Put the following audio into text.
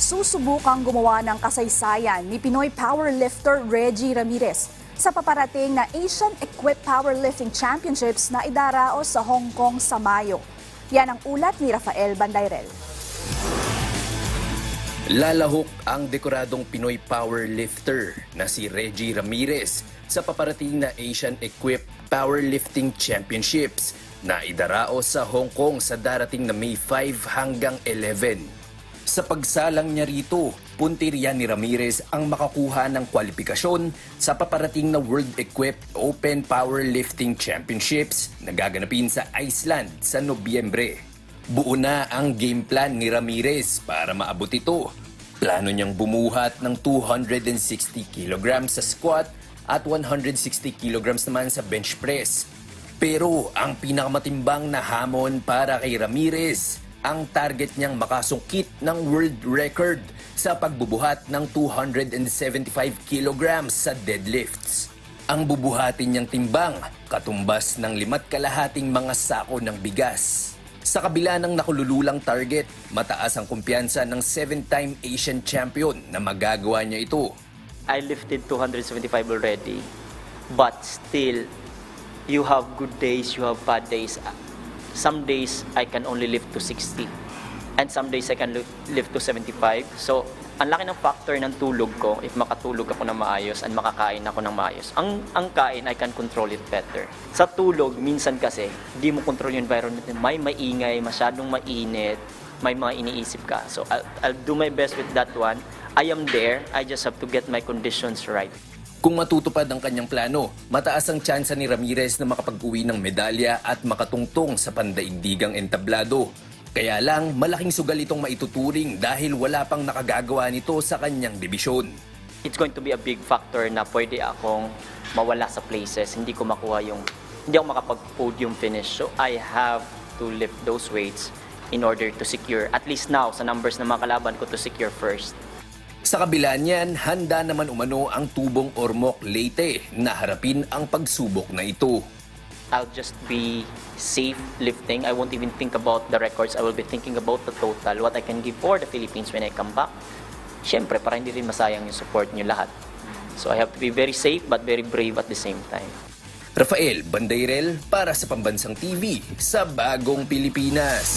susubukang gumawa ng kasaysayan ni Pinoy powerlifter Reggie Ramirez sa paparating na Asian Equipped Powerlifting Championships na idaraos sa Hong Kong sa Mayo. Yan ang ulat ni Rafael Bandayrel. Lalahok ang dekoradong Pinoy powerlifter na si Reggie Ramirez sa paparating na Asian Equipped Powerlifting Championships na idaraos sa Hong Kong sa darating na May 5 hanggang 11. Sa pagsalang niya rito, puntirya ni Ramirez ang makakuha ng kwalipikasyon sa paparating na World Equipped Open Powerlifting Championships na gaganapin sa Iceland sa Nobyembre. Buo na ang game plan ni Ramirez para maabot ito. Plano niyang bumuhat ng 260 kg sa squat at 160 kg naman sa bench press. Pero ang pinakamatimbang na hamon para kay Ramirez, ang target niyang makasungkit ng world record sa pagbubuhat ng 275 kg sa deadlifts. Ang bubuhatin niyang timbang, katumbas ng 5.5 mga sako ng bigas. Sa kabila ng nakulululang target, mataas ang kumpiyansa ng 7-time Asian champion na magagawa niya ito. I lifted 275 already, but still, you have good days, you have bad days. Some days, I can only lift to 60. And some days, I can lift to 75. So, ang laki ng factor ng tulog ko if makatulog ako ng maayos and makakain ako ng maayos. Ang kain, I can control it better. Sa tulog, minsan kasi, di mo control yung environment. May maingay, masyadong mainit, may mga iniisip ka. So, I'll do my best with that one. I am there, I just have to get my conditions right. Kung matutupad ang kanyang plano, mataas ang tsansa ni Ramirez na makapag-uwi ng medalya at makatungtong sa pandaigdigang entablado. Kaya lang, malaking sugal itong maituturing dahil wala pang nakagagawa nito sa kanyang dibisyon. It's going to be a big factor na pwede akong mawala sa places, hindi ako makapag-podium finish. So I have to lift those weights in order to secure, at least now, sa numbers na mga kalaban ko, to secure first. Sa kabila niyan, handa naman umano ang tubong Ormoc Leyte na harapin ang pagsubok na ito. I'll just be safe lifting. I won't even think about the records. I will be thinking about the total, what I can give for the Philippines when I come back. Siyempre, para hindi rin masayang yung support niyo lahat. So I have to be very safe but very brave at the same time. Rafael Bandayrel para sa Pambansang TV sa Bagong Pilipinas.